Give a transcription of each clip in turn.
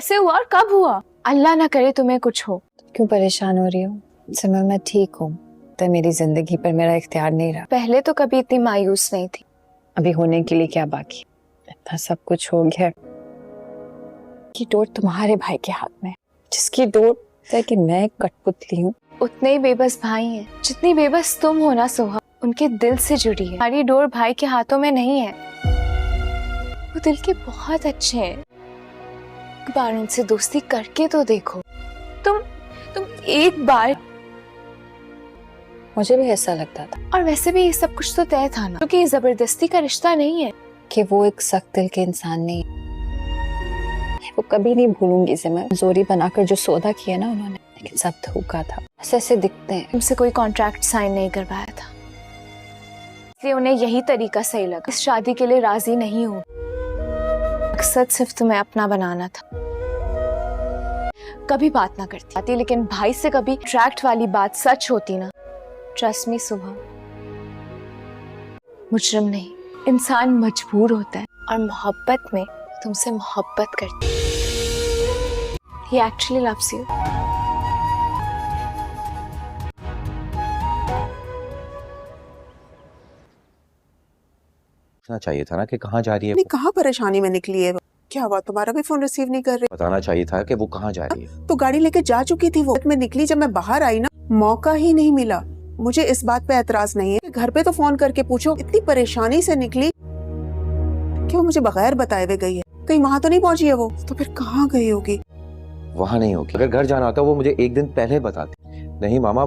कैसे हुआ और कब हुआ? अल्लाह ना करे तुम्हें कुछ हो। क्यों परेशान हो रही हो? सिमर मैं ठीक हूँ, तो मेरी जिंदगी पर मेरा इख्तियार नहीं रहा। पहले तो कभी इतनी मायूस नहीं थी। अभी होने के लिए क्या बाकी? इतना सब कुछ हो गया कि डोर तुम्हारे भाई के हाथ में है, जिसकी डोर है कि मैं कठपुतली हूँ। उतने ही बेबस भाई हैं जितनी बेबस तुम हो ना सोहा। उनके दिल से जुड़ी है। हमारी डोर भाई के हाथों में नहीं है। वो दिल के बहुत अच्छे हैं। एक बार उनसे दोस्ती करके तो देखो। तुम एक बार। मुझे भी ऐसा लगता था। और वैसे भी ये सब कुछ तो तय था ना, क्योंकि ये जबरदस्ती का रिश्ता नहीं है। कि वो एक सख्त दिल के इंसान नहीं है। वो कभी नहीं भूलूंगी सिमर। जोरी बनाकर जो सौदा किया ना उन्होंने, लेकिन सब धोखा था। ऐसे ऐसे दिखते हैं। तुमसे कोई कॉन्ट्रैक्ट साइन नहीं करवाया था, इसलिए उन्हें यही तरीका सही लगा। इस शादी के लिए राजी नहीं हूँ। मकसद सिर्फ तुम्हें अपना बनाना था। कभी बात ना करती, लेकिन भाई से कभी कॉन्ट्रैक्ट वाली बात सच होती ना, ट्रस्ट मी सुबह, मुजरिम नहीं इंसान मजबूर होता है। और मोहब्बत में तुमसे मोहब्बत करती है। He actually loves you. चाहिए था ना कि कहाँ जा रही है। नहीं, कहाँ परेशानी में निकली है? क्या हुआ? तुम्हारा भी फोन रिसीव नहीं कर रही? बताना चाहिए था कि वो कहाँ जा रही है। तो गाड़ी लेके जा चुकी थी वो। मैं निकली, जब मैं बाहर आई ना, मौका ही नहीं मिला। मुझे इस बात पे एतराज नहीं है, घर पे तो फोन करके पूछो। इतनी परेशानी से निकली कि वो मुझे बगैर बताए हुए गई है। कहीं वहां तो नहीं पहुंची है वो? तो फिर कहाँ गई होगी? वहाँ नहीं होगी। अगर घर जाना होता वो मुझे एक दिन पहले बताती। नहीं मामा।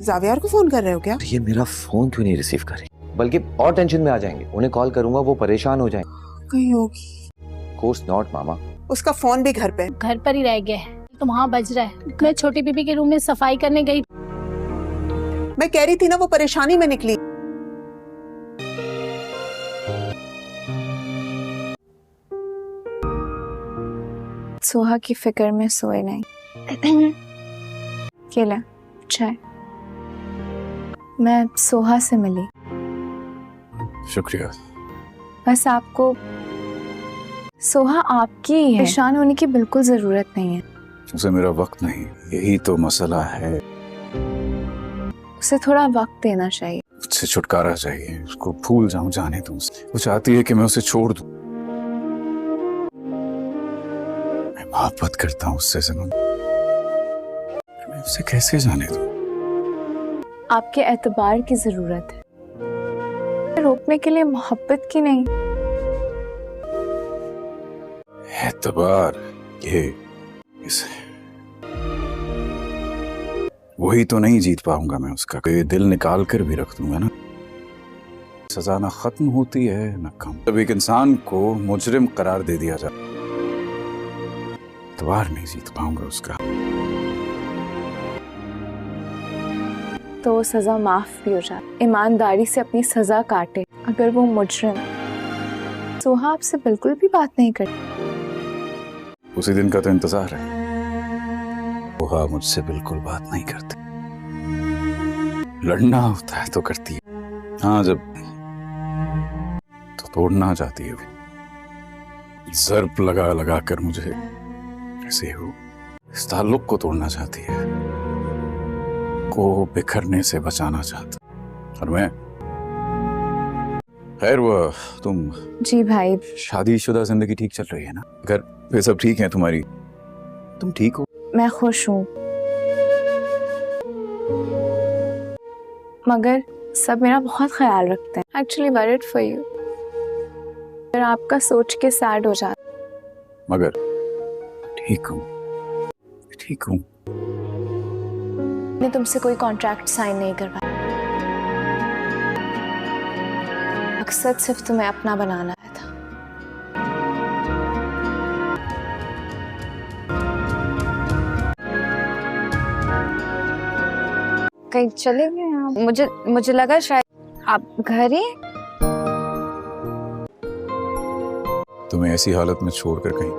जावियार को फोन कर रहे हो क्या? ये मेरा फोन क्यों नहीं रिसीव कर रही? बल्कि और टेंशन में आ जाएंगे। उन्हें कॉल करूंगा वो परेशान हो जाएंगे। कहीं होगी। कोर्स नॉट मामा। उसका फोन भी घर पे। घर पर ही रह गया है तो वहाँ बज रहा है। मैं छोटी बीबी के रूम में सफाई करने गई। मैं कह रही थी ना वो परेशानी में निकली। सोहा की फिक्र में सोए नहीं। केला चाय। मैं सोहा से मिली। शुक्रिया। बस आपको सोहा आपकी है। परेशान होने की बिल्कुल जरूरत नहीं है। उसे मेरा वक्त नहीं, यही तो मसला है। उसे थोड़ा वक्त देना चाहिए। उससे छुटकारा चाहिए। उसको भूल जाऊं, जाने दूं। वो चाहती है कि मैं उसे छोड़ दूं। मैं मोहब्बत करता हूं उससे ज़मीन। मैं उसे कैसे जाने दूं? आपके एतबार की जरूरत है, रोकने के लिए मोहब्बत की नहीं। एतबार ये इसे वही तो नहीं जीत पाऊंगा मैं उसका। ये दिल निकाल कर भी रख दूंगा ना, सजा ना खत्म होती है ना कम। जब एक इंसान को मुजरिम करार दे दिया जाए, एतबार नहीं जीत पाऊंगा उसका। तो वो सजा माफ भी हो जाए। ईमानदारी से अपनी सजा काटे। अगर वो मुजरिम, सोहा आपसे बिल्कुल भी बात नहीं करती। उसी दिन का तो इंतजार है। वो मुझसे बिल्कुल बात नहीं करती। लड़ना होता है तो करती है। हाँ, जब तो तोड़ना चाहती है वो। ज़र्ब लगा लगा कर मुझे ऐसे हो इस ताल्लुक को तोड़ना चाहती है, को बिखरने से बचाना चाहता। और मैं खैर, वो तुम जी भाई। शादीशुदा जिंदगी ठीक चल रही है ना? अगर वे सब ठीक है तुम्हारी, तुम ठीक हो? मैं खुश हूँ, मगर सब मेरा बहुत ख्याल रखते हैं। Actually worried for you. फिर आपका सोच के सैड हो जाता। मगर ठीक हूँ, ठीक हूँ। मैंने तुमसे कोई कॉन्ट्रैक्ट साइन नहीं करवाया। मकसद सिर्फ तुम्हें अपना बनाना था। कहीं चले गए आप? मुझे लगा शायद आप घर ही हैं। तुम्हें ऐसी हालत में छोड़कर कहीं?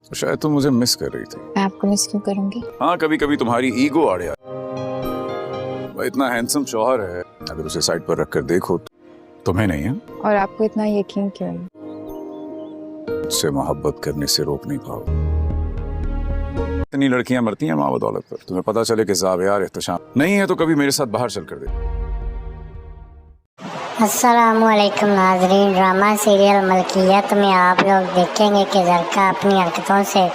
तो शायद तुम मुझे मिस कर रही थी। मैं आपको मिस क्यों करूंगी? हाँ, कभी कभी तुम्हारी ईगो आड़े आती है। वो इतना हैंडसम शौहर है, अगर उसे साइड पर रखकर देखो तुम्हें नहीं है? और आपको इतना यकीन क्यों है? मुझसे मोहब्बत करने से रोक नहीं पाओ। इतनी लड़कियां मरती हैं माँ बदौलत पर, तुम्हें पता चले कि ज़ावियार एहतशाम नहीं है तो कभी मेरे साथ बाहर चल कर दे। अस्सलामुअलैकुम नाजरीन, ड्रामा सीरियल मलकियत में आप लोग देखेंगे कि ज़रका अपनी हरकतों से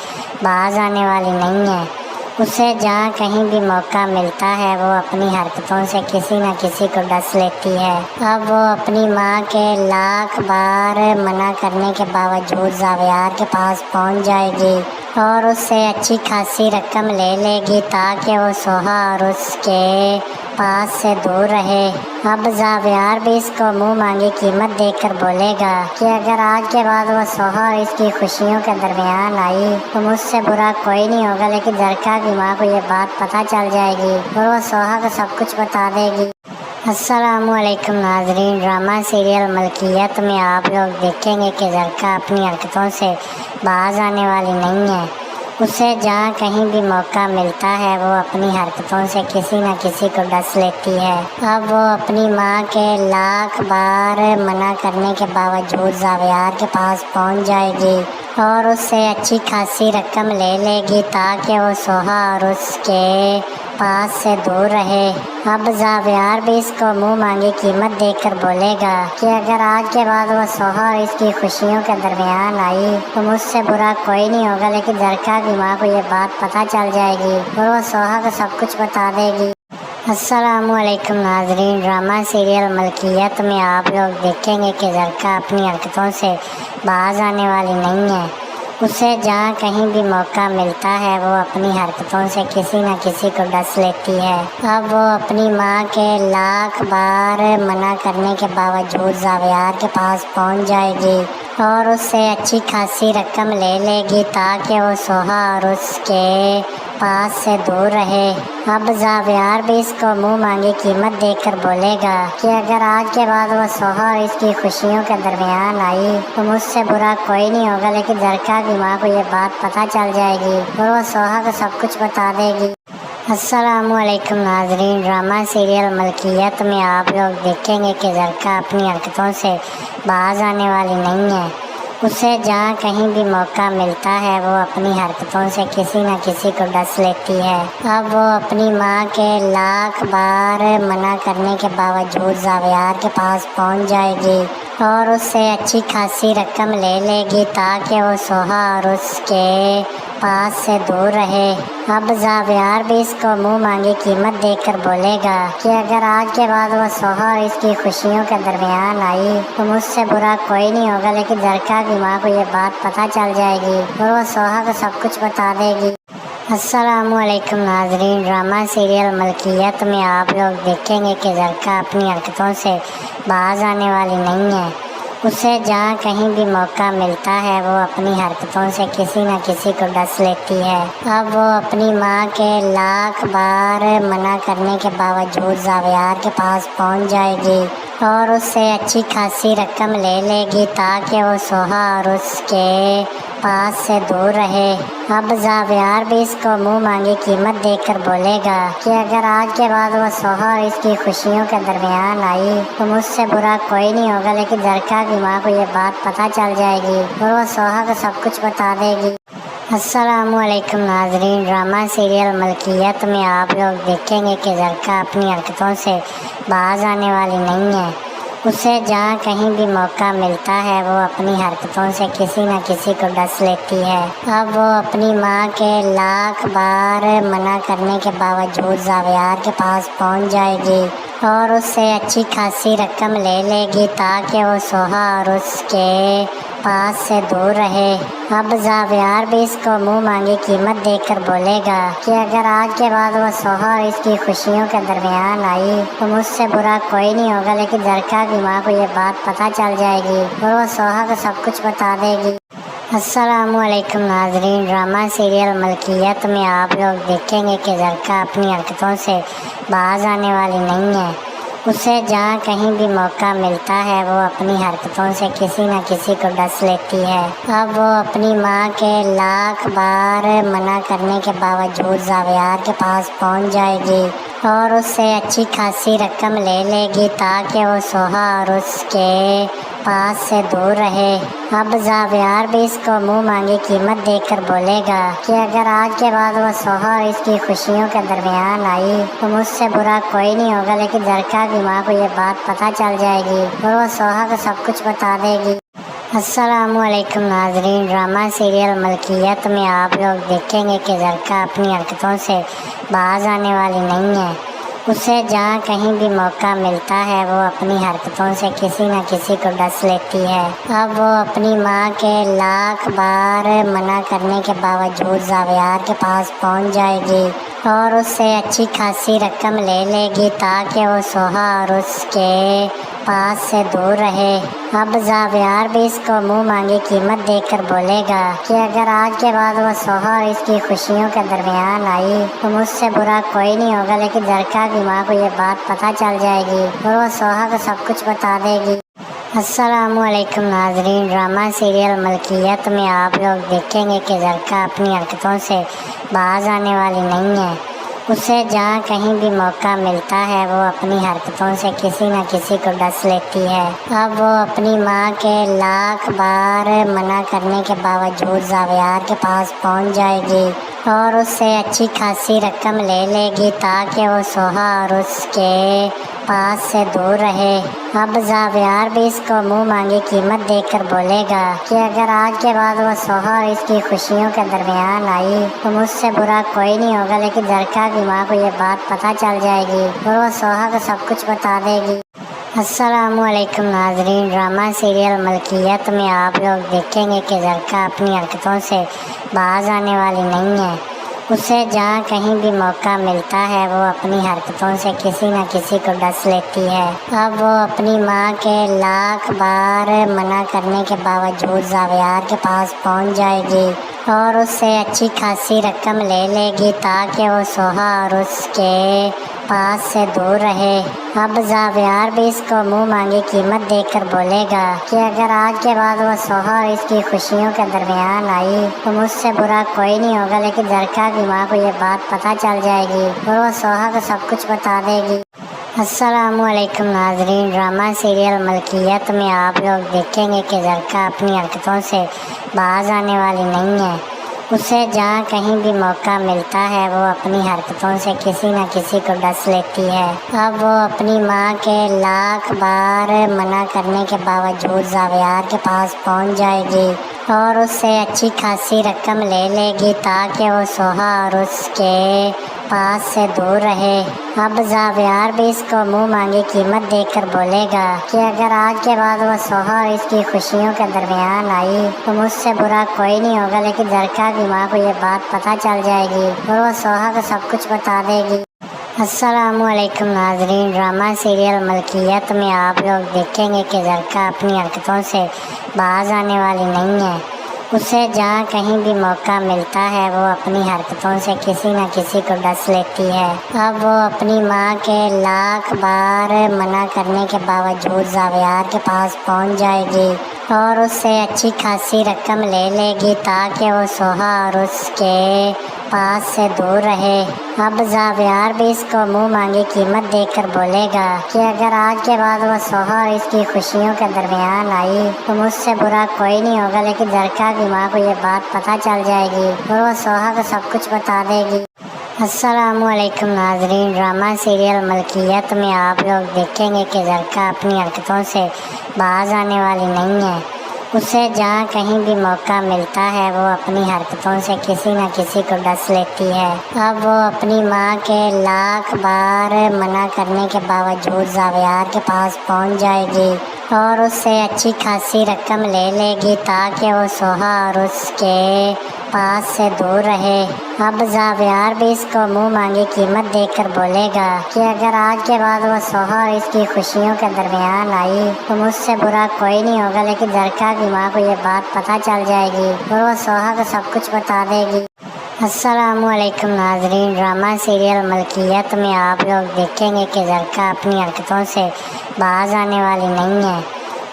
बाज आने वाली नहीं है। उसे जहाँ कहीं भी मौका मिलता है वो अपनी हरकतों से किसी न किसी को डस लेती है। अब वो अपनी माँ के लाख बार मना करने के बावजूद ज़ावियार के पास पहुँच जाएगी और उससे अच्छी खासी रकम ले लेगी ताकि वो सोहा और उसके पास से दूर रहे। अब ज़ावियार भी इसको मुंह मांगी कीमत देकर बोलेगा कि अगर आज के बाद वो सोहा और इसकी खुशियों के दरमियान आई तो मुझसे बुरा कोई नहीं होगा, लेकिन ज़रका की माँ को ये बात पता चल जाएगी और वो सोहा को सब कुछ बता देगी। अस्सलामुअलैकुम नाजरीन, ड्रामा सीरियल मलकियत में आप लोग देखेंगे कि ज़रका अपनी हरकतों से बाज आने वाली नहीं है। उसे जहाँ कहीं भी मौका मिलता है वो अपनी हरकतों से किसी न किसी को डस लेती है। अब वो अपनी माँ के लाख बार मना करने के बावजूद ज़ावियार के पास पहुँच जाएगी और उससे अच्छी खासी रकम ले लेगी ताकि वो सोहा और उसके पास से दूर रहे। अब ज़ावियार भी इसको मुंह मांगी कीमत देकर बोलेगा कि अगर आज के बाद वो सोहा और इसकी खुशियों के दरमियान आई तो मुझसे बुरा कोई नहीं होगा, लेकिन ज़रका की माँ को ये बात पता चल जाएगी और वो सोहा को सब कुछ बता देगी। अस्सलामुअलैकुम नाजरीन, ड्रामा सीरियल मलकियत में आप लोग देखेंगे कि ज़रका अपनी हरकतों से बाज आने वाली नहीं है। उसे जहाँ कहीं भी मौका मिलता है वो अपनी हरकतों से किसी न किसी को डस लेती है। अब वो अपनी माँ के लाख बार मना करने के बावजूद ज़ावियार के पास पहुँच जाएगी और उससे अच्छी खासी रकम ले लेगी ताकि वो सोहा और उसके पास से दूर रहे। अब ज़ावियार भी इसको मुंह मांगी कीमत देकर बोलेगा कि अगर आज के बाद वो सोहा और इसकी खुशियों के दरमियान आई तो मुझसे बुरा कोई नहीं होगा, लेकिन ज़रका की माँ को ये बात पता चल जाएगी और वो सोहा को सब कुछ बता देगी। अस्सलामुअलैकुम नाजरीन, ड्रामा सीरियल मलकियत में आप लोग देखेंगे कि ज़रका अपनी हरकतों से बाज आने वाली नहीं है। उसे जहाँ कहीं भी मौका मिलता है वो अपनी हरकतों से किसी न किसी को डस लेती है। अब वो अपनी माँ के लाख बार मना करने के बावजूद ज़ावियार के पास पहुँच जाएगी और उससे अच्छी खासी रकम ले लेगी ताकि वो सोहा और उसके पास से दूर रहे। अब ज़ावियार भी इसको मुंह मांगी कीमत देकर बोलेगा कि अगर आज के बाद वो सोहा और इसकी खुशियों के दरमियान आई तो मुझसे बुरा कोई नहीं होगा, लेकिन ज़रका की माँ को ये बात पता चल जाएगी और वो सोहा को सब कुछ बता देगी। अस्सलामुअलैकुम नाजरीन, ड्रामा सीरियल मलकियत में आप लोग देखेंगे कि ज़रका अपनी हरकतों से बाज आने वाली नहीं है। उसे जहाँ कहीं भी मौका मिलता है वो अपनी हरकतों से किसी न किसी को डस लेती है। अब वो अपनी माँ के लाख बार मना करने के बावजूद ज़ावियार के पास पहुँच जाएगी और उससे अच्छी खासी रकम ले लेगी ताकि वो सोहा और उसके पास से दूर रहे। अब ज़ावियार भी इसको मुंह मांगी कीमत देकर बोलेगा कि अगर आज के बाद वो सोहा और इसकी खुशियों के दरमियान आई तो मुझसे बुरा कोई नहीं होगा, लेकिन ज़रका की माँ को ये बात पता चल जाएगी और वो सोहा को सब कुछ बता देगी। अस्सलामुअलैकुम नाजरीन, ड्रामा सीरियल मलकियत में आप लोग देखेंगे कि ज़रका अपनी हरकतों से बाज आने वाली नहीं है। उसे जहाँ कहीं भी मौका मिलता है वो अपनी हरकतों से किसी न किसी को डस लेती है। अब वो अपनी माँ के लाख बार मना करने के बावजूद ज़ावियार के पास पहुँच जाएगी और उससे अच्छी खासी रकम ले लेगी ताकि वो सोहा और उसके पास से दूर रहे। अब ज़ावियार भी इसको मुंह मांगी कीमत देकर बोलेगा कि अगर आज के बाद वो सोहा और इसकी खुशियों के दरमियान आई तो मुझसे बुरा कोई नहीं होगा, लेकिन ज़रका की माँ को ये बात पता चल जाएगी और वो सोहा को सब कुछ बता देगी। अस्सलामुअलैकुम नाजरीन, ड्रामा सीरियल मलकियत में आप लोग देखेंगे कि ज़रका अपनी हरकतों से बाज आने वाली नहीं है। उसे जहाँ कहीं भी मौका मिलता है वो अपनी हरकतों से किसी न किसी को डस लेती है। अब वो अपनी माँ के लाख बार मना करने के बावजूद जावियार के पास पहुँच जाएगी और उससे अच्छी खासी रकम ले लेगी ताकि वो सोहा और उसके पास से दूर रहे। अब जावियार भी इसको मुंह मांगी कीमत देकर बोलेगा कि अगर आज के बाद वो सोहा और इसकी खुशियों के दरमियान आई तो मुझसे बुरा कोई नहीं होगा, लेकिन जरका की माँ को ये बात पता चल जाएगी और वो सोहा को सब कुछ बता देगी। अस्सलामुअलैकुम नाजरीन, ड्रामा सीरियल मलकियत में आप लोग देखेंगे कि जरका अपनी हरकतों से बाज आने वाली नहीं है। उसे जहाँ कहीं भी मौका मिलता है वो अपनी हरकतों से किसी न किसी को डस लेती है। अब वो अपनी माँ के लाख बार मना करने के बावजूद जावियार के पास पहुँच जाएगी और उससे अच्छी खासी रकम ले लेगी ताकि वो सोहा और उसके पास से दूर रहे। अब जावियार भी इसको मुंह मांगी कीमत देकर बोलेगा कि अगर आज के बाद वो सोहा और इसकी खुशियों के दरमियान आई तो मुझसे बुरा कोई नहीं होगा, लेकिन जरका की माँ को ये बात पता चल जाएगी और वो सोहा को सब कुछ बता देगी। अस्सलामुअलैकुम नाजरीन, ड्रामा सीरियल मलकियत में आप लोग देखेंगे कि जरका अपनी हरकतों से बाज आने वाली नहीं है। उसे जहाँ कहीं भी मौका मिलता है वो अपनी हरकतों से किसी न किसी को डस लेती है। अब वो अपनी माँ के लाख बार मना करने के बावजूद जावियार के पास पहुँच जाएगी और उससे अच्छी खासी रकम ले लेगी ताकि वो सोहा और उसके पास से दूर रहे। अब जावियार भी इसको मुंह मांगी कीमत देकर बोलेगा कि अगर आज के बाद वो सोहा और इसकी खुशियों के दरमियान आई तो मुझसे बुरा कोई नहीं होगा, लेकिन जरका की माँ को ये बात पता चल जाएगी और वो सोहा को सब कुछ बता देगी। अस्सलामुअलैकुम नाजरीन, ड्रामा सीरियल मलकियत में आप लोग देखेंगे कि जरका अपनी हरकतों से बाज आने वाली नहीं है। उसे जहाँ कहीं भी मौका मिलता है वो अपनी हरकतों से किसी न किसी को डस लेती है। अब वो अपनी माँ के लाख बार मना करने के बावजूद जावियार के पास पहुँच जाएगी और उससे अच्छी खासी रकम ले लेगी ताकि वो सोहा और उसके पास से दूर रहे। अब जावियार भी इसको मुंह मांगी कीमत देकर बोलेगा कि अगर आज के बाद वो सोहा और इसकी खुशियों के दरमियान आई तो मुझसे बुरा कोई नहीं होगा, लेकिन जरका की माँ को ये बात पता चल जाएगी और वो सोहा को सब कुछ बता देगी। अस्सलामुअलैकुम नाजरीन, ड्रामा सीरियल मलकियत में आप लोग देखेंगे कि जरका अपनी हरकतों से बाज आने वाली नहीं है। उसे जहाँ कहीं भी मौका मिलता है वो अपनी हरकतों से किसी न किसी को डस लेती है। अब वो अपनी माँ के लाख बार मना करने के बावजूद जावियार के पास पहुँच जाएगी और उससे अच्छी खासी रकम ले लेगी ताकि वो सोहा और उसके पास से दूर रहे। अब जावियार भी इसको मुंह मांगी कीमत देकर बोलेगा कि अगर आज के बाद वो सोहा और इसकी खुशियों के दरमियान आई तो मुझसे बुरा कोई नहीं होगा, लेकिन जरका की माँ को ये बात पता चल जाएगी और वो सोहा को सब कुछ बता देगी। अस्सलामुअलैकुम नाजरीन, ड्रामा सीरियल मलकियत में आप लोग देखेंगे कि जरका अपनी हरकतों से बाज आने वाली नहीं है। उसे जहाँ कहीं भी मौका मिलता है वो अपनी हरकतों से किसी न किसी को डस लेती है। अब वो अपनी माँ के लाख बार मना करने के बावजूद जावियार के पास पहुँच जाएगी और उससे अच्छी खासी रकम ले लेगी ताकि वो सोहा और उसके पास से दूर रहे। अब जावियार भी इसको मुंह मांगी कीमत देकर बोलेगा कि अगर आज के बाद वो सोहा और इसकी खुशियों के दरमियान आई तो मुझसे बुरा कोई नहीं होगा, लेकिन जरका की माँ को ये बात पता चल जाएगी और वो सोहा को सब कुछ बता देगी। अस्सलामुअलैकुम नाजरीन, ड्रामा सीरियल मलकियत में आप लोग देखेंगे कि जरका अपनी हरकतों से बाज आने वाली नहीं है। उसे जहाँ कहीं भी मौका मिलता है वो अपनी हरकतों से किसी न किसी को डस लेती है। अब वो अपनी माँ के लाख बार मना करने के बावजूद जावियार के पास पहुँच जाएगी और उससे अच्छी खासी रकम ले लेगी ताकि वो सोहा और उसके पास से दूर रहे। अब जावियार भी इसको मुंह मांगी कीमत देकर बोलेगा कि अगर आज के बाद वो सोहा और इसकी खुशियों के दरमियान आई तो मुझसे बुरा कोई नहीं होगा, लेकिन जरका की माँ को ये बात पता चल जाएगी और वो सोहा को सब कुछ बता देगी। अस्सलामुअलैकुम नाजरीन, ड्रामा सीरियल मलकियत में आप लोग देखेंगे कि ज़रका अपनी हरकतों से बाज आने वाली नहीं है।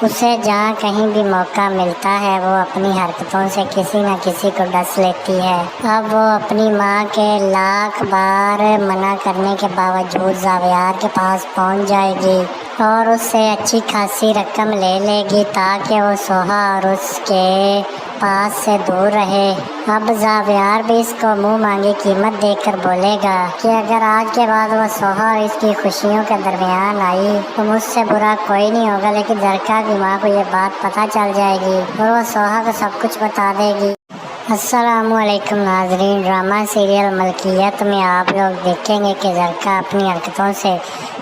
उसे जहाँ कहीं भी मौका मिलता है वो अपनी हरकतों से किसी न किसी को डस लेती है। अब वो अपनी माँ के लाख बार मना करने के बावजूद जावियार के पास पहुँच जाएगी और उससे अच्छी खासी रकम ले लेगी ताकि वो सोहा और उसके पास से दूर रहे। अब जावियार भी इसको मुंह मांगी कीमत देकर बोलेगा कि अगर आज के बाद वो सोहा और इसकी खुशियों के दरमियान आई तो मुझसे बुरा कोई नहीं होगा, लेकिन ज़रका की माँ को ये बात पता चल जाएगी और वो सोहा को सब कुछ बता देगी। अस्सलामुअलैकुम नाजरीन, ड्रामा सीरियल मलकियत में आप लोग देखेंगे कि ज़रका अपनी हरकतों से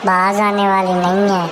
बाज आने वाली नहीं है।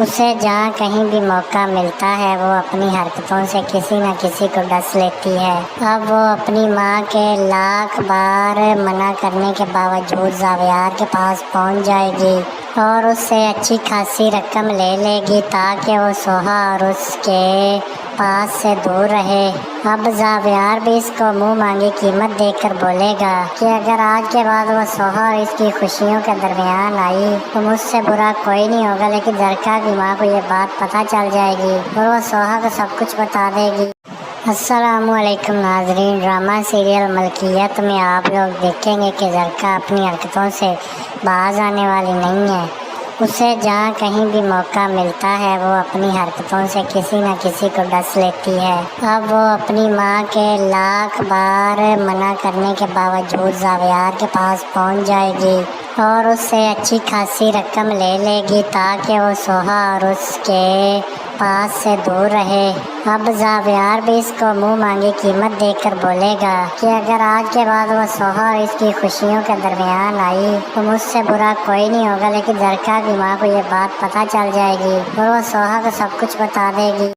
उसे जहाँ कहीं भी मौका मिलता है वो अपनी हरकतों से किसी न किसी को डस लेती है। अब वो अपनी माँ के लाख बार मना करने के बावजूद जावियार के पास पहुँच जाएगी और उससे अच्छी खासी रकम ले लेगी ताकि वो सोहा और उसके पास से दूर रहे। अब जावियार भी इसको मुंह मांगी कीमत देकर बोलेगा कि अगर आज के बाद वो सोहा और इसकी खुशियों के दरमियान आई तो मुझसे बुरा कोई नहीं होगा, लेकिन ज़रका की माँ को ये बात पता चल जाएगी और वो सोहा को सब कुछ बता देगी। अस्सलामुअलैकुम नाजरीन, ड्रामा सीरियल मलकियत में आप लोग देखेंगे कि ज़रका अपनी हरकतों से बाज आने वाली नहीं है। उसे जहाँ कहीं भी मौका मिलता है वो अपनी हरकतों से किसी न किसी को डस लेती है। अब वो अपनी माँ के लाख बार मना करने के बावजूद जावियार के पास पहुँच जाएगी और उससे अच्छी खासी रकम ले लेगी ताकि वो सोहा और उसके पास से दूर रहे। अब जावियार भी इसको मुंह मांगी कीमत देकर बोलेगा कि अगर आज के बाद वो सोहा और इसकी खुशियों के दरमियान आई तो मुझसे बुरा कोई नहीं होगा, लेकिन ज़रका की माँ को ये बात पता चल जाएगी और वो सोहा को सब कुछ बता देगी।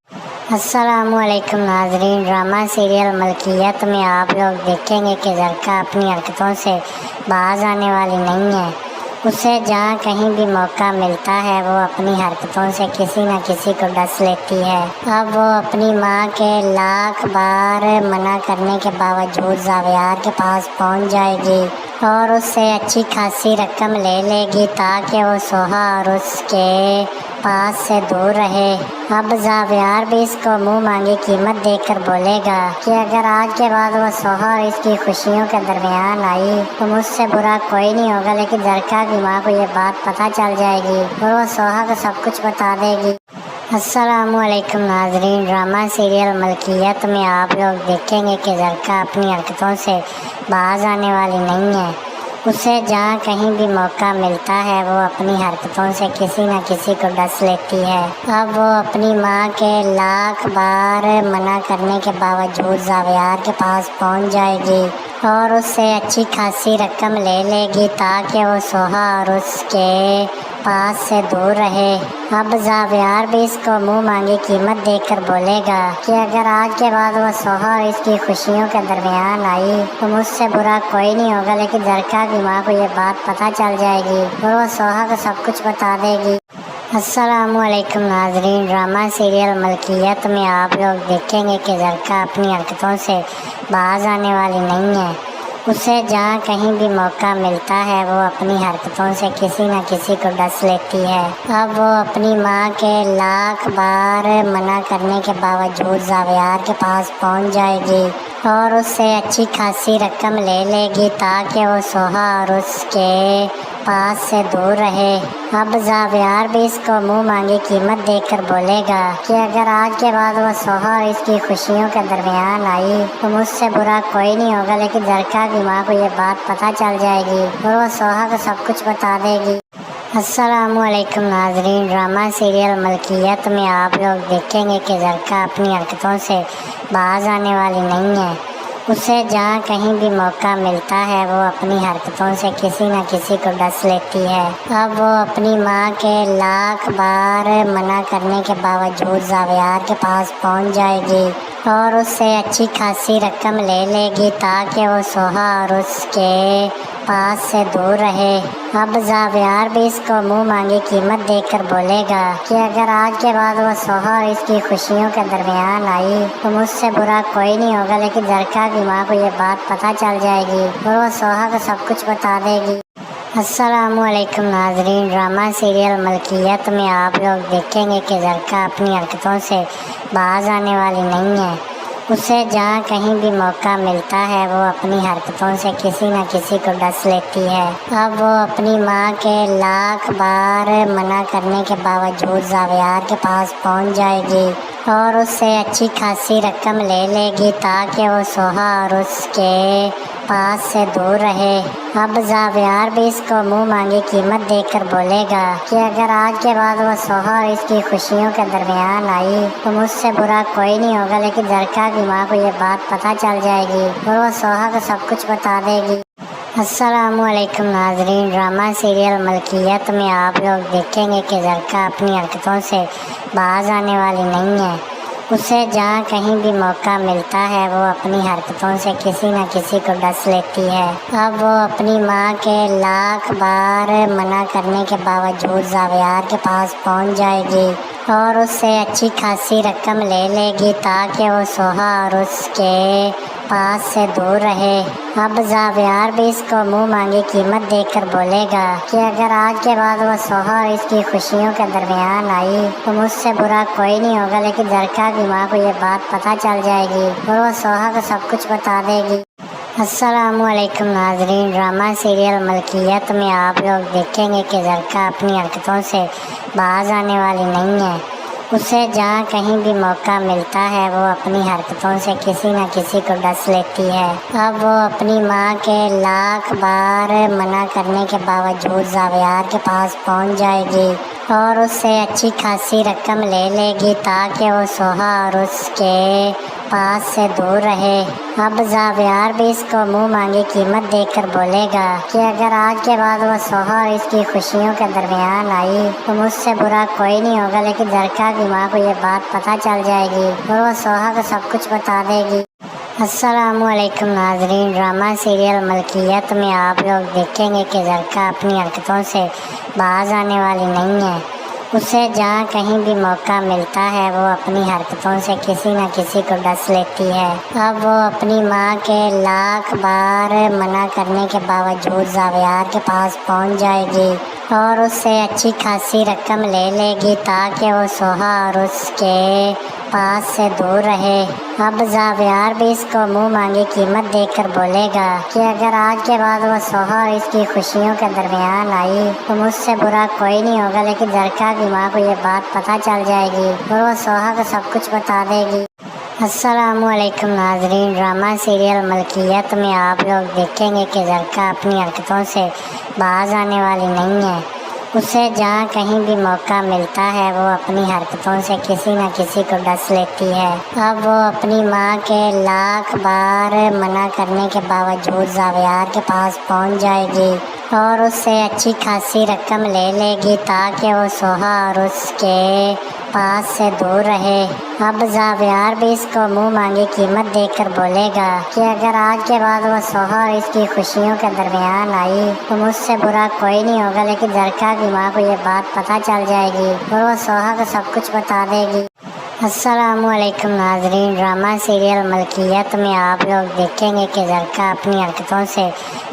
अस्सलामुअलैकुम नाजरीन, ड्रामा सीरियल मलकियत में आप लोग देखेंगे कि ज़रका अपनी हरकतों से बाज आने वाली नहीं है। उसे जहाँ कहीं भी मौका मिलता है वो अपनी हरकतों से किसी न किसी को डस लेती है। अब वो अपनी माँ के लाख बार मना करने के बावजूद जावियार के पास पहुँच जाएगी और उससे अच्छी खासी रकम ले लेगी ताकि वो सोहा और उसके पास से दूर रहे। अब जावियार भी इसको मुंह मांगी कीमत देकर बोलेगा कि अगर आज के बाद वो सोहा और इसकी खुशियों के दरमियान आई तो मुझसे बुरा कोई नहीं होगा, लेकिन ज़रका की माँ को ये बात पता चल जाएगी और वो सोहा को सब कुछ बता देगी। अस्सलामुअलैकुम नाजरीन, ड्रामा सीरियल मलकियत में आप लोग देखेंगे कि ज़रका अपनी हरकतों से बाज आने वाली नहीं है। उसे जहाँ कहीं भी मौका मिलता है वो अपनी हरकतों से किसी न किसी को डस लेती है। अब वो अपनी माँ के लाख बार मना करने के बावजूद जावियार के पास पहुँच जाएगी और उससे अच्छी खासी रकम ले लेगी ताकि वो सोहा और उसके पास से दूर रहे। अब जावियार भी इसको मुंह मांगी कीमत देकर बोलेगा कि अगर आज के बाद वो सोहा और इसकी खुशियों के दरमियान आई तो मुझसे बुरा कोई नहीं होगा, लेकिन ज़रका की माँ को ये बात पता चल जाएगी और वो सोहा को सब कुछ बता देगी। अस्सलामुअलैकुम नाजरीन, ड्रामा सीरियल मलकियत में आप लोग देखेंगे कि ज़रका अपनी हरकतों से बाज आने वाली नहीं है। उसे जहाँ कहीं भी मौका मिलता है वो अपनी हरकतों से किसी न किसी को डस लेती है। अब वो अपनी माँ के लाख बार मना करने के बावजूद जावियार के पास पहुँच जाएगी और उससे अच्छी खासी रकम ले लेगी ताकि वो सोहा और उसके पास से दूर रहे। अब जावियार भी इसको मुंह मांगी कीमत देकर बोलेगा कि अगर आज के बाद वो सोहा और इसकी खुशियों के दरमियान आई तो मुझसे बुरा कोई नहीं होगा, लेकिन ज़रका की माँ को ये बात पता चल जाएगी और वो सोहा को सब कुछ बता देगी। अस्सलामुअलैकुम नाजरीन, ड्रामा सीरियल मलकियत में आप लोग देखेंगे कि ज़रका अपनी हरकतों से बाज आने वाली नहीं है। उसे जहाँ कहीं भी मौका मिलता है वो अपनी हरकतों से किसी न किसी को डस लेती है। अब वो अपनी माँ के लाख बार मना करने के बावजूद जावियार के पास पहुँच जाएगी और उससे अच्छी खासी रकम ले लेगी ताकि वो सोहा और उसके पास से दूर रहे। अब ज़ावियार भी इसको मुंह मांगी कीमत देकर बोलेगा कि अगर आज के बाद वो सोहा और इसकी खुशियों के दरमियान आई तो मुझसे बुरा कोई नहीं होगा, लेकिन झरका की माँ को ये बात पता चल जाएगी और वो सोहा को सब कुछ बता देगी। अस्सलामुअलैकुम नाजरीन, ड्रामा सीरियल मलकियत में आप लोग देखेंगे कि झरका अपनी हरकतों से बाज आने वाली नहीं है। उसे जहाँ कहीं भी मौका मिलता है वो अपनी हरकतों से किसी न किसी को डस लेती है। अब वो अपनी माँ के लाख बार मना करने के बावजूद ज़ावियार के पास पहुँच जाएगी और उससे अच्छी खासी रकम ले लेगी ताकि वो सोहा और उसके पास से दूर रहे। अब ज़ावियार भी इसको मुंह मांगी कीमत देकर बोलेगा कि अगर आज के बाद वो सोहा और इसकी खुशियों के दरमियान आई तो मुझसे बुरा कोई नहीं होगा, लेकिन झरका की माँ को ये बात पता चल जाएगी और वो सोहा को सब कुछ बता देगी। अस्सलामुअलैकुम नाजरीन, ड्रामा सीरियल मलकियत में आप लोग देखेंगे कि झरका अपनी हरकतों से बाज आने वाली नहीं है। उसे जहाँ कहीं भी मौका मिलता है वो अपनी हरकतों से किसी न किसी को डस लेती है। अब वो अपनी माँ के लाख बार मना करने के बावजूद ज़ावियार के पास पहुँच जाएगी और उससे अच्छी खासी रकम ले लेगी ताकि वो सोहा और उसके पास से दूर रहे। अब ज़ावियार भी इसको मुंह मांगी कीमत देकर बोलेगा कि अगर आज के बाद वो सोहा और इसकी खुशियों के दरमियान आई तो मुझसे बुरा कोई नहीं होगा, लेकिन झरका की माँ को ये बात पता चल जाएगी और वो सोहा को सब कुछ बता देगी। अस्सलामुअलैकुम नाजरीन, ड्रामा सीरियल मलकियत में आप लोग देखेंगे कि झरका अपनी हरकतों से बाज आने वाली नहीं है। उसे जहाँ कहीं भी मौका मिलता है वो अपनी हरकतों से किसी न किसी को डस लेती है। अब वो अपनी माँ के लाख बार मना करने के बावजूद ज़ावियार के पास पहुँच जाएगी और उससे अच्छी खासी रकम ले लेगी ताकि वो सोहा और उसके पास से दूर रहे। अब ज़ावियार भी इसको मुंह मांगी कीमत देकर बोलेगा कि अगर आज के बाद वो सोहा और इसकी खुशियों के दरमियान आई तो मुझसे बुरा कोई नहीं होगा, लेकिन झरका की माँ को ये बात पता चल जाएगी और वो सोहा को सब कुछ बता देगी। अस्सलामुअलैकुम नाजरीन, ड्रामा सीरियल मलकियत में आप लोग देखेंगे कि झरका अपनी हरकतों से बाज आने वाली नहीं है। उसे जहाँ कहीं भी मौका मिलता है वो अपनी हरकतों से किसी न किसी को डस लेती है। अब वो अपनी माँ के लाख बार मना करने के बावजूद ज़ावियार के पास पहुँच जाएगी और उससे अच्छी खासी रकम ले लेगी ताकि वो सोहा और उसके पास से दूर रहे। अब ज़ावियार भी इसको मुंह मांगी कीमत देकर बोलेगा कि अगर आज के बाद वो सोहा और इसकी खुशियों के दरमियान आई तो मुझसे बुरा कोई नहीं होगा, लेकिन झरका की माँ को ये बात पता चल जाएगी और वो सोहा को सब कुछ बता देगी। अस्सलामुअलैकुम नाजरीन, ड्रामा सीरियल मलकियत में आप लोग देखेंगे कि झरका अपनी हरकतों से बाज आने वाली नहीं है। उसे जहाँ कहीं भी मौका मिलता है वो अपनी हरकतों से किसी न किसी को डस लेती है। अब वो अपनी माँ के लाख बार मना करने के बावजूद ज़ावियार के पास पहुँच जाएगी और उससे अच्छी खासी रकम ले लेगी ताकि वो सोहा और उसके पास से दूर रहे। अब ज़ावियार भी इसको मुंह मांगी कीमत देकर बोलेगा कि अगर आज के बाद वो सोहा और इसकी खुशियों के दरमियान आई तो मुझसे बुरा कोई नहीं होगा, लेकिन झरका की माँ को ये बात पता चल जाएगी और वो सोहा को सब कुछ बता देगी। अस्सलामुअलैकुम नाजरीन, ड्रामा सीरियल मलकियत में आप लोग देखेंगे कि झरका अपनी हरकतों से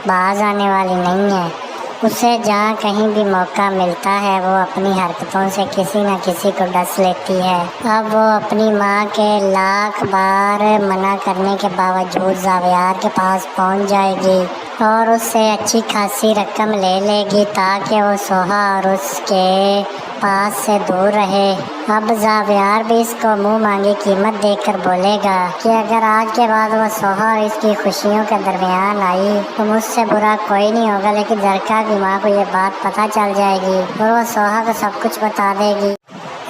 बाज आने वाली नहीं है। उसे जहाँ कहीं भी मौका मिलता है वो अपनी हरकतों से किसी न किसी को डस लेती है। अब वो अपनी माँ के लाख बार मना करने के बावजूद ज़ावियार के पास पहुँच जाएगी और उससे अच्छी खासी रकम ले लेगी ताकि वो सोहा और उसके पास से दूर रहे। अब ज़ावियार भी इसको मुंह मांगी कीमत देकर बोलेगा कि अगर आज के बाद वो सोहा और इसकी खुशियों के दरमियान आई तो मुझसे बुरा कोई नहीं होगा, लेकिन झरका की माँ को ये बात पता चल जाएगी और वो सोहा को सब कुछ बता देगी।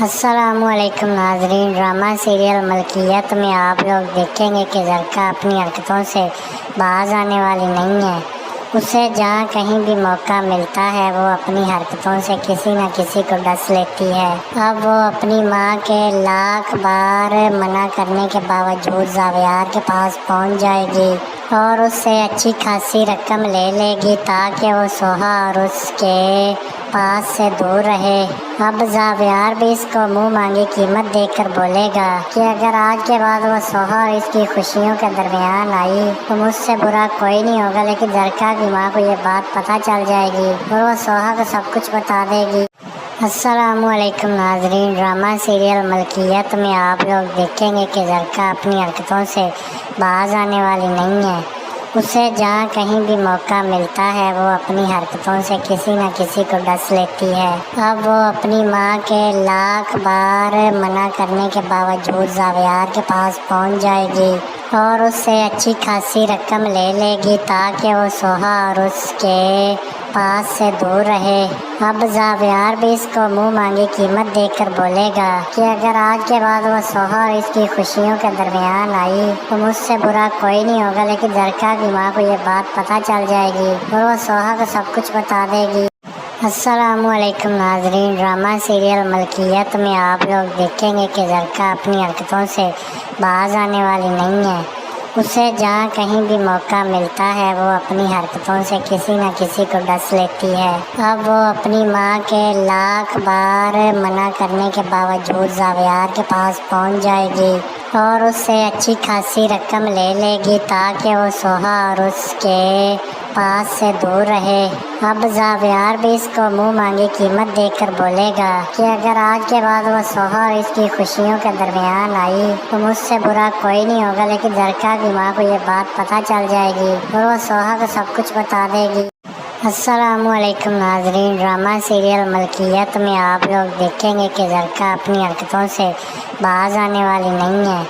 अस्सलामुअलैकुम नाजरीन, ड्रामा सीरियल मलकियत में आप लोग देखेंगे कि झरका अपनी हरकतों से बाज आने वाली नहीं है। उसे जहाँ कहीं भी मौका मिलता है वो अपनी हरकतों से किसी न किसी को डस लेती है। अब वो अपनी माँ के लाख बार मना करने के बावजूद जावियार के पास पहुँच जाएगी और उससे अच्छी खासी रकम ले लेगी ताकि वो सोहा और उसके पास से दूर रहे। अब जावियार भी इसको मुंह मांगी कीमत देकर बोलेगा कि अगर आज के बाद वो सोहा और इसकी खुशियों के दरमियान आई तो मुझसे बुरा कोई नहीं होगा, लेकिन जरका की माँ को ये बात पता चल जाएगी और वो सोहा को सब कुछ बता देगी। अस्सलामुअलैकुम नाजरीन, ड्रामा सीरियल मलकियत में आप लोग देखेंगे कि जरका अपनी हरकतों से बाज आने वाली नहीं है। उसे जहाँ कहीं भी मौका मिलता है वो अपनी हरकतों से किसी न किसी को डस लेती है। अब वो अपनी माँ के लाख बार मना करने के बावजूद जावियार के पास पहुँच जाएगी और उससे अच्छी खासी रकम ले लेगी ताकि वो सोहा और उसके पास से दूर रहे। अब जावियार भी इसको मुंह मांगी कीमत देकर बोलेगा कि अगर आज के बाद वो सोहा और इसकी खुशियों के दरमियान आई तो मुझसे बुरा कोई नहीं होगा, लेकिन जरका की माँ को ये बात पता चल जाएगी और वो सोहा को सब कुछ बता देगी। अस्सलामुअलैकुम नाजरीन, ड्रामा सीरियल मलकियत में आप लोग देखेंगे कि जरका अपनी हरकतों से बाज आने वाली नहीं है। उसे जहाँ कहीं भी मौका मिलता है वो अपनी हरकतों से किसी न किसी को डस लेती है। अब वो अपनी माँ के लाख बार मना करने के बावजूद जावियार के पास पहुँच जाएगी और उससे अच्छी खासी रकम ले लेगी ताकि वो सोहा और उसके पास से दूर रहे। अब जावियार भी इसको मुंह मांगी कीमत देकर बोलेगा कि अगर आज के बाद वो सोहा और इसकी खुशियों के दरमियान आई तो मुझसे बुरा कोई नहीं होगा, लेकिन जरका की माँ को ये बात पता चल जाएगी और वो सोहा को सब कुछ बता देगी। अस्सलामुअलैकुम नाजरीन, ड्रामा सीरियल मलकियत में आप लोग देखेंगे कि जरका अपनी हरकतों से बाज आने वाली नहीं है।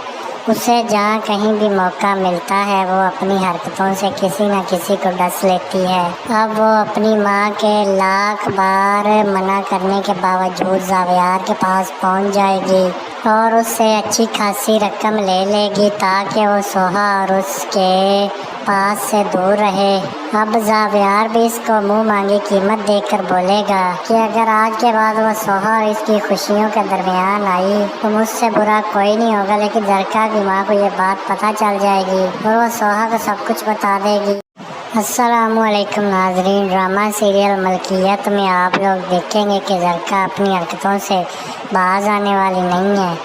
उसे जहाँ कहीं भी मौका मिलता है वो अपनी हरकतों से किसी न किसी को डस लेती है। अब वो अपनी माँ के लाख बार मना करने के बावजूद जावियार के पास पहुँच जाएगी और उससे अच्छी खासी रकम ले लेगी ताकि वो सोहा और उसके पास से दूर रहे। अब जावियार भी इसको मुंह मांगी कीमत देकर बोलेगा कि अगर आज के बाद वो सोहा और इसकी खुशियों के दरमियान आई तो मुझसे बुरा कोई नहीं होगा, लेकिन जरका की माँ को ये बात पता चल जाएगी और वो सोहा को सब कुछ बता देगी। अस्सलामुअलैकुम नाजरीन, ड्रामा सीरियल मलकियत में आप लोग देखेंगे कि जरका अपनी हरकतों से बाज आने वाली नहीं है।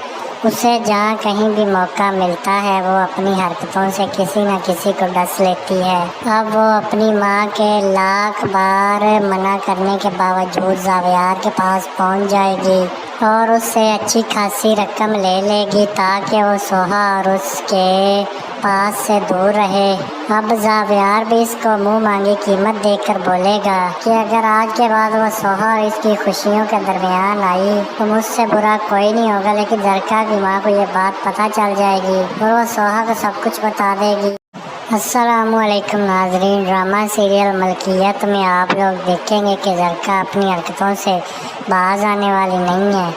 उसे जहाँ कहीं भी मौका मिलता है वो अपनी हरकतों से किसी न किसी को डस लेती है। अब वो अपनी माँ के लाख बार मना करने के बावजूद जावियार के पास पहुँच जाएगी और उससे अच्छी खासी रकम ले लेगी ताकि वो सोहा और उसके पास से दूर रहे। अब जावियार भी इसको मुंह मांगी कीमत देकर बोलेगा कि अगर आज के बाद वो सोहा और इसकी खुशियों के दरमियान आई तो मुझसे बुरा कोई नहीं होगा, लेकिन जरका की माँ को ये बात पता चल जाएगी और वो सोहा को सब कुछ बता देगी। अस्सलामुअलैकुम नाजरीन, ड्रामा सीरियल मलकियत में आप लोग देखेंगे कि जरका अपनी हरकतों से बाज आने वाली नहीं है।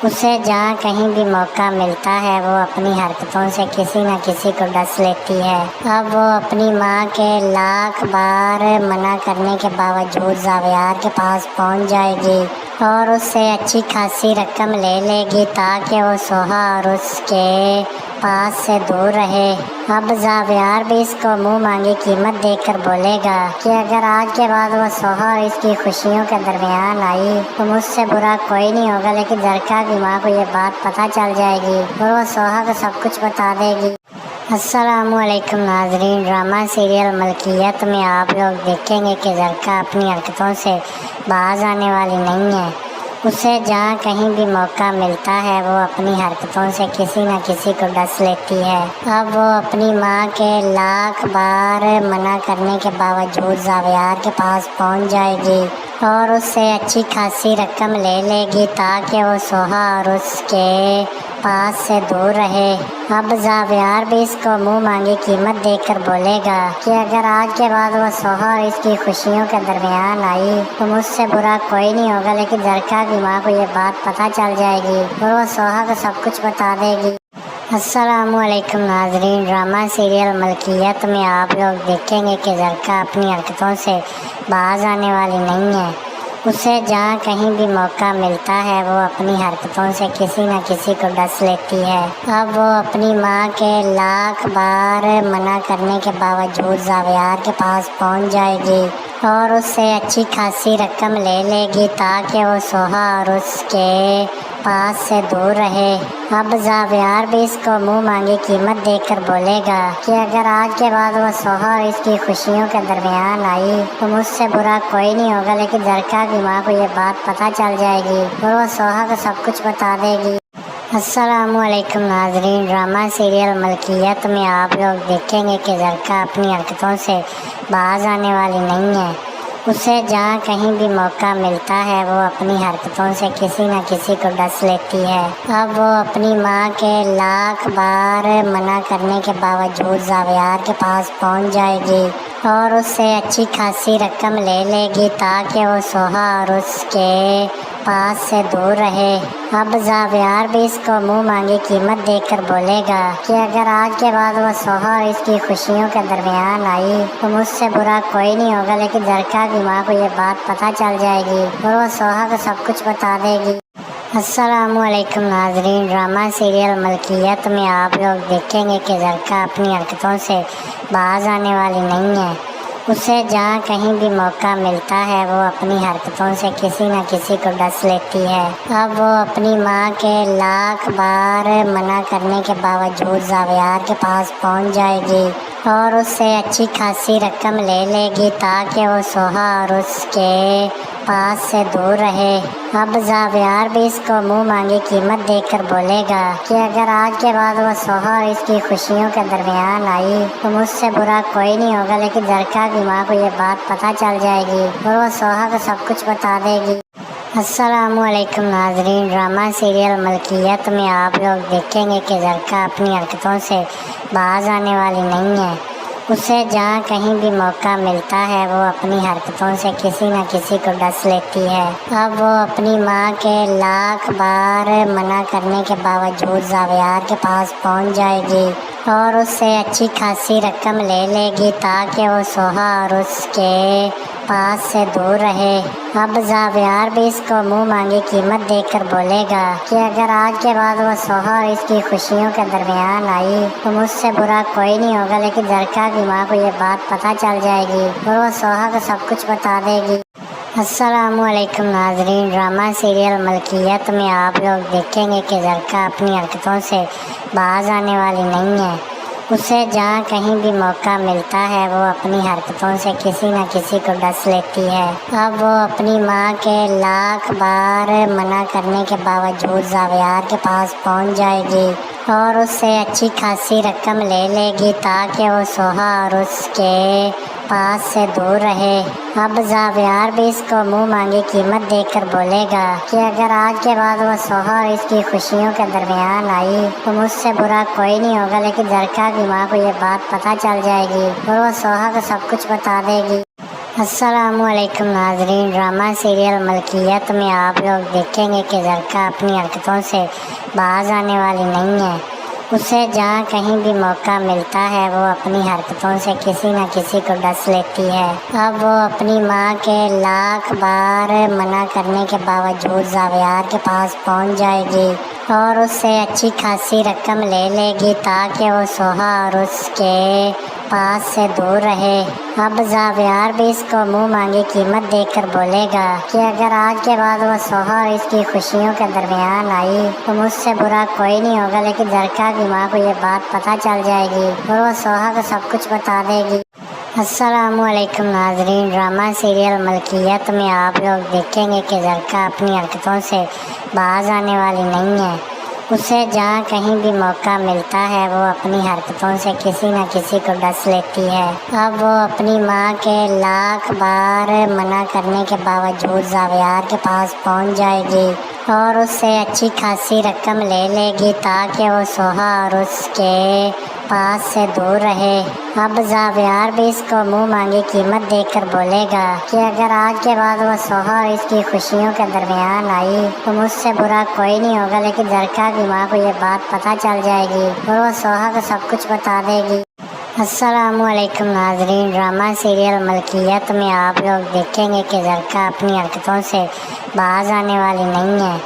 उसे जहाँ कहीं भी मौका मिलता है वो अपनी हरकतों से किसी न किसी को डस लेती है। अब वो अपनी माँ के लाख बार मना करने के बावजूद जावियार के पास पहुँच जाएगी और उससे अच्छी खासी रकम ले लेगी ताकि वो सोहा और उसके पास से दूर रहे। अब जावियार भी इसको मुंह मांगी कीमत देकर बोलेगा कि अगर आज के बाद वो सोहा और इसकी खुशियों के दरमियान आई तो मुझसे बुरा कोई नहीं होगा, लेकिन जरका की माँ को ये बात पता चल जाएगी और वो सोहा को सब कुछ बता देगी। अस्सलामुअलैकुम नाजरीन, ड्रामा सीरियल मलकियत में आप लोग देखेंगे कि जरका अपनी हरकतों से बाज आने वाली नहीं है। उसे जहाँ कहीं भी मौका मिलता है वो अपनी हरकतों से किसी न किसी को डस लेती है। अब वो अपनी माँ के लाख बार मना करने के बावजूद जावियार के पास पहुँच जाएगी और उससे अच्छी खासी रकम ले लेगी ताकि वो सोहा और उसके पास से दूर रहे। अब जावियार भी इसको मुंह मांगी कीमत देकर बोलेगा कि अगर आज के बाद वो सोहा और इसकी खुशियों के दरमियान आई तो मुझसे बुरा कोई नहीं होगा, लेकिन जरका की माँ को ये बात पता चल जाएगी और वो सोहा को सब कुछ बता देगी। अस्सलामुअलैकुम नाजरीन, ड्रामा सीरियल मलकियत में आप लोग देखेंगे कि ज़रका अपनी हरकतों से बाज आने वाली नहीं है। उसे जहाँ कहीं भी मौका मिलता है वो अपनी हरकतों से किसी न किसी को डस लेती है। अब वो अपनी माँ के लाख बार मना करने के बावजूद जावियार के पास पहुँच जाएगी और उससे अच्छी खासी रकम ले लेगी ताकि वो सोहा और उसके पास से दूर रहे। अब जावियार भी इसको मुंह मांगी कीमत देकर बोलेगा कि अगर आज के बाद वो सोहा और इसकी खुशियों के दरमियान आई तो मुझसे बुरा कोई नहीं होगा, लेकिन ज़रका की माँ को ये बात पता चल जाएगी और वो सोहा को सब कुछ बता देगी। अस्सलामुअलैकुम नाजरीन, ड्रामा सीरियल मलकियत में आप लोग देखेंगे कि ज़रका अपनी हरकतों से बाज आने वाली नहीं है। उसे जहाँ कहीं भी मौका मिलता है वो अपनी हरकतों से किसी न किसी को डस लेती है। अब वो अपनी माँ के लाख बार मना करने के बावजूद जावियार के पास पहुँच जाएगी और उससे अच्छी खासी रकम ले लेगी ताकि वो सोहा और उसके पास से दूर रहे। अब जावियार भी इसको मुंह मांगी कीमत देकर बोलेगा कि अगर आज के बाद वो सोहा और इसकी खुशियों के दरमियान आई तो मुझसे बुरा कोई नहीं होगा, लेकिन ज़रका की माँ को ये बात पता चल जाएगी और वो सोहा को सब कुछ बता देगी। अस्सलामुअलैकुम नाजरीन, ड्रामा सीरियल मलकियत में आप लोग देखेंगे कि ज़रका अपनी हरकतों से बाज आने वाली नहीं है। उसे जहाँ कहीं भी मौका मिलता है वो अपनी हरकतों से किसी न किसी को डस लेती है। अब वो अपनी माँ के लाख बार मना करने के बावजूद जावियार के पास पहुँच जाएगी और उससे अच्छी खासी रकम ले लेगी ताकि वो सोहा और उसके पास से दूर रहे। अब जावियार भी इसको मुंह मांगी कीमत देकर बोलेगा कि अगर आज के बाद वो सोहा और इसकी खुशियों के दरमियान आई तो मुझसे बुरा कोई नहीं होगा, लेकिन ज़रका की माँ को ये बात पता चल जाएगी और वो सोहा को सब कुछ बता देगी। अस्सलामुअलैकुम नाजरीन, ड्रामा सीरियल मलकियत में आप लोग देखेंगे कि ज़रका अपनी हरकतों से बाज आने वाली नहीं है। उसे जहाँ कहीं भी मौका मिलता है वो अपनी हरकतों से किसी न किसी को डस लेती है। अब वो अपनी माँ के लाख बार मना करने के बावजूद जावियार के पास पहुँच जाएगी और उससे अच्छी खासी रकम ले लेगी ताकि वो सोहा और उसके पास से दूर रहे। अब जावियार भी इसको मुंह मांगी कीमत देकर बोलेगा कि अगर आज के बाद वो सोहा और इसकी खुशियों के दरमियान आई तो मुझसे बुरा कोई नहीं होगा, लेकिन ज़रका की माँ को ये बात पता चल जाएगी और वो सोहा को सब कुछ बता देगी। अस्सलामुअलैकुम नाजरीन, ड्रामा सीरियल मलकियत में आप लोग देखेंगे कि ज़रका अपनी हरकतों से बाज आने वाली नहीं है। उसे जहाँ कहीं भी मौका मिलता है वो अपनी हरकतों से किसी न किसी को डस लेती है। अब वो अपनी माँ के लाख बार मना करने के बावजूद जावियार के पास पहुँच जाएगी और उससे अच्छी खासी रकम ले लेगी ताकि वो सोहा और उसके पास से दूर रहे। अब जावियार भी इसको मुंह मांगी कीमत देकर बोलेगा कि अगर आज के बाद वो सोहा और इसकी खुशियों के दरमियान आई तो मुझसे बुरा कोई नहीं होगा, लेकिन ज़रका की माँ को ये बात पता चल जाएगी और वो सोहा को सब कुछ बता देगी। अस्सलामुअलैकुम नाजरीन, ड्रामा सीरियल मलकियत में आप लोग देखेंगे कि ज़रका अपनी हरकतों से बाज आने वाली नहीं है। उसे जहाँ कहीं भी मौका मिलता है वो अपनी हरकतों से किसी न किसी को डस लेती है। अब वो अपनी माँ के लाख बार मना करने के बावजूद जावियार के पास पहुँच जाएगी और उससे अच्छी खासी रकम ले लेगी ताकि वो सोहा और उसके पास से दूर रहे। अब जावियार भी इसको मुंह मांगी कीमत देकर बोलेगा कि अगर आज के बाद वो सोहा और इसकी खुशियों के दरमियान आई तो मुझसे बुरा कोई नहीं होगा, लेकिन ज़रका की माँ को ये बात पता चल जाएगी और वो सोहा को सब कुछ बता देगी। अस्सलामुअलैकुम नाजरीन, ड्रामा सीरियल मलकियत में आप लोग देखेंगे कि ज़रका अपनी हरकतों से बाज आने वाली नहीं है। उसे जहाँ कहीं भी मौका मिलता है वो अपनी हरकतों से किसी न किसी को डस लेती है। अब वो अपनी माँ के लाख बार मना करने के बावजूद जावियार के पास पहुँच जाएगी और उससे अच्छी खासी रकम ले लेगी ताकि वो सोहा और उसके पास से दूर रहे। अब जावियार भी इसको मुंह मांगी कीमत देकर बोलेगा कि अगर आज के बाद वो सोहा और इसकी खुशियों के दरमियान आई तो मुझसे बुरा कोई नहीं होगा, लेकिन झरका की माँ को ये बात पता चल जाएगी और वो सोहा को सब कुछ बता देगी। अस्सलामुअलैकुम नाजरीन, ड्रामा सीरियल मलकियत में आप लोग देखेंगे कि झरका अपनी हरकतों से बाज आने वाली नहीं है।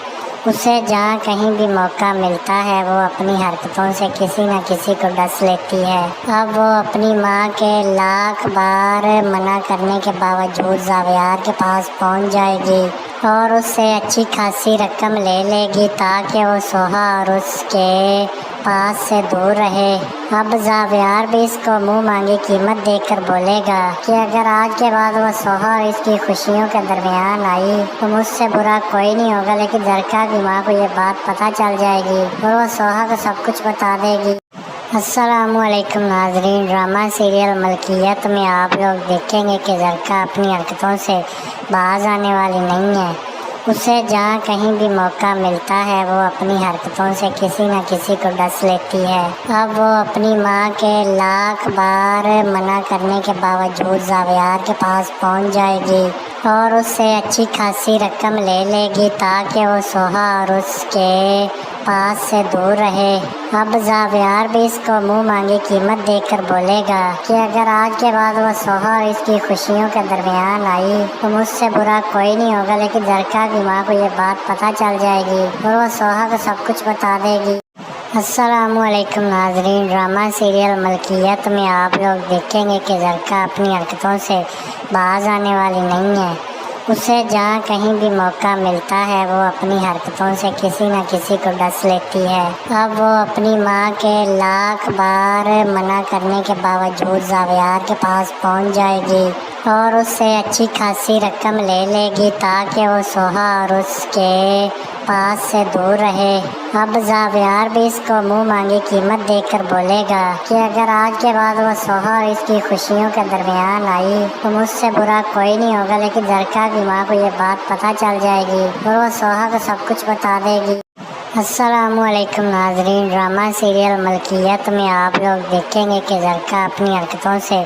उसे जहाँ कहीं भी मौका मिलता है वो अपनी हरकतों से किसी न किसी को डस लेती है। अब वो अपनी माँ के लाख बार मना करने के बावजूद जावियार के पास पहुँच जाएगी और उससे अच्छी खासी रकम ले लेगी ताकि वो सोहा और उसके पास से दूर रहे। अब जावियार भी इसको मुंह मांगी कीमत देकर बोलेगा कि अगर आज के बाद वो सोहा और इसकी खुशियों के दरमियान आई तो मुझसे बुरा कोई नहीं होगा, लेकिन झरका की माँ को ये बात पता चल जाएगी और वो सोहा को सब कुछ बता देगी। अस्सलामुअलैकुम नाजरीन, ड्रामा सीरियल मलकियत में आप लोग देखेंगे कि झरका अपनी हरकतों से बाज आने वाली नहीं है। उसे जहाँ कहीं भी मौका मिलता है वो अपनी हरकतों से किसी न किसी को डस लेती है। अब वो अपनी माँ के लाख बार मना करने के बावजूद जावियार के पास पहुँच जाएगी और उससे अच्छी खासी रकम ले लेगी ताकि वो सोहा और उसके पास से दूर रहे। अब जावियार भी इसको मुंह मांगी कीमत देकर बोलेगा कि अगर आज के बाद वो सोहा और इसकी खुशियों के दरमियान आई तो मुझसे बुरा कोई नहीं होगा, लेकिन झरका की माँ को ये बात पता चल जाएगी और वो सोहा को सब कुछ बता देगी। अस्सलामुअलैकुम नाजरीन, ड्रामा सीरियल मलकियत में आप लोग देखेंगे कि झरका अपनी हरकतों से बाज आने वाली नहीं है। उसे जहाँ कहीं भी मौका मिलता है वो अपनी हरकतों से किसी न किसी को डस लेती है। अब वो अपनी माँ के लाख बार मना करने के बावजूद जावियार के पास पहुँच जाएगी और उससे अच्छी खासी रकम ले लेगी ताकि वो सोहा और उसके पास से दूर रहे। अब जावियार भी इसको मुंह मांगी कीमत देकर बोलेगा कि अगर आज के बाद वो सोहा और इसकी खुशियों के दरमियान आई तो मुझसे बुरा कोई नहीं होगा, लेकिन झरका की माँ को ये बात पता चल जाएगी और वो सोहा को सब कुछ बता देगी। अस्सलामुअलैकुम नाजरीन, ड्रामा सीरियल मलकियत में आप लोग देखेंगे कि झरका अपनी हरकतों से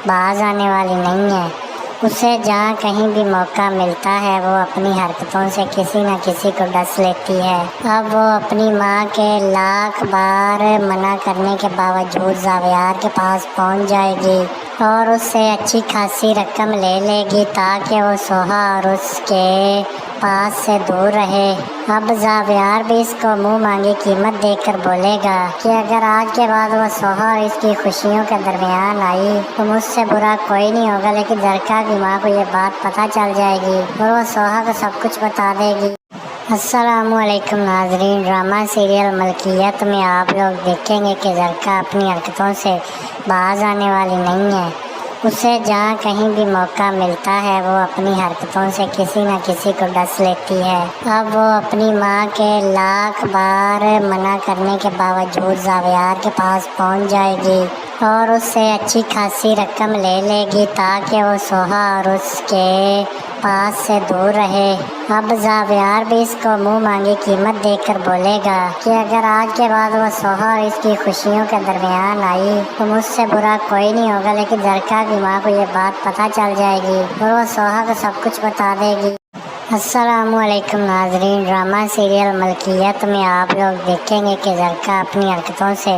बाज आने वाली नहीं है। उसे जहाँ कहीं भी मौका मिलता है वो अपनी हरकतों से किसी न किसी को डस लेती है। अब वो अपनी माँ के लाख बार मना करने के बावजूद जावियार के पास पहुँच जाएगी और उससे अच्छी खासी रकम ले लेगी ताकि वो सोहा और उसके पास से दूर रहे। अब जावियार भी इसको मुंह मांगी कीमत देकर बोलेगा कि अगर आज के बाद वो सोहा और इसकी खुशियों के दरमियान आई तो मुझसे बुरा कोई नहीं होगा, लेकिन झरका की माँ को ये बात पता चल जाएगी और वो सोहा को सब कुछ बता देगी। अस्सलामुअलैकुम नाजरीन, ड्रामा सीरियल मलकियत में आप लोग देखेंगे कि झरका अपनी हरकतों से बाज आने वाली नहीं है। उसे जहाँ कहीं भी मौका मिलता है वो अपनी हरकतों से किसी न किसी को डस लेती है। अब वो अपनी माँ के लाख बार मना करने के बावजूद जावियार के पास पहुँच जाएगी और उससे अच्छी खासी रकम ले लेगी ताकि वो सोहा और उसके पास से दूर रहे। अब जावियार भी इसको मुंह मांगी कीमत देकर बोलेगा कि अगर आज के बाद वो सोहा और इसकी खुशियों के दरमियान आई तो मुझसे बुरा कोई नहीं होगा, लेकिन झरका की माँ को ये बात पता चल जाएगी और वो सोहा को सब कुछ बता देगी। अस्सलामुअलैकुम नाजरीन, ड्रामा सीरियल मलकियत में आप लोग देखेंगे कि झरका अपनी हरकतों से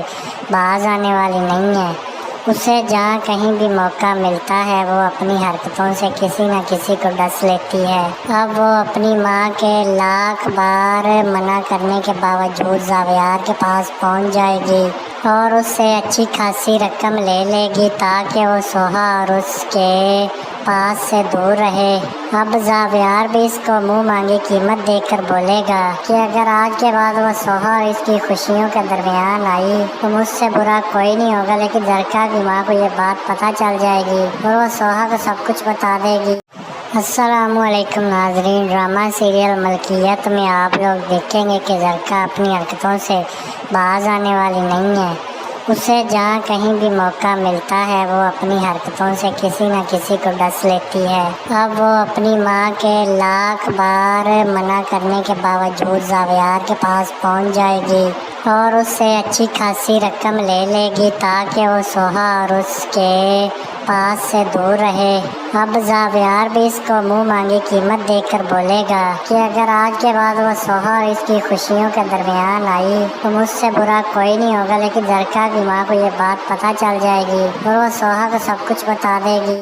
बाज आने वाली नहीं है। उसे जहाँ कहीं भी मौका मिलता है वो अपनी हरकतों से किसी न किसी को डस लेती है। अब वो अपनी माँ के लाख बार मना करने के बावजूद जावियार के पास पहुँच जाएगी और उससे अच्छी खासी रकम ले लेगी ताकि वो सोहा और उसके पास से दूर रहे। अब जावियार भी इसको मुंह मांगी कीमत देकर बोलेगा कि अगर आज के बाद वो सोहा और इसकी खुशियों के दरमियान आई तो मुझसे बुरा कोई नहीं होगा, लेकिन झरका की माँ को ये बात पता चल जाएगी और वो सोहा को सब कुछ बता देगी। अस्सलामुअलैकुम नाजरीन, ड्रामा सीरियल मलकियत में आप लोग देखेंगे कि झरका अपनी हरकतों से बाज आने वाली नहीं है। उसे जहाँ कहीं भी मौका मिलता है वो अपनी हरकतों से किसी न किसी को डस लेती है। अब वो अपनी माँ के लाख बार मना करने के बावजूद जावियार के पास पहुँच जाएगी और उससे अच्छी खासी रकम ले लेगी ताकि वो सोहा और उसके पास से दूर रहे। अब जावियार भी इसको मुंह मांगी कीमत देकर बोलेगा कि अगर आज के बाद वो सोहा और इसकी खुशियों के दरमियान आई तो मुझसे बुरा कोई नहीं होगा, लेकिन जरका की माँ को ये बात पता चल जाएगी और वो सोहा को सब कुछ बता देगी।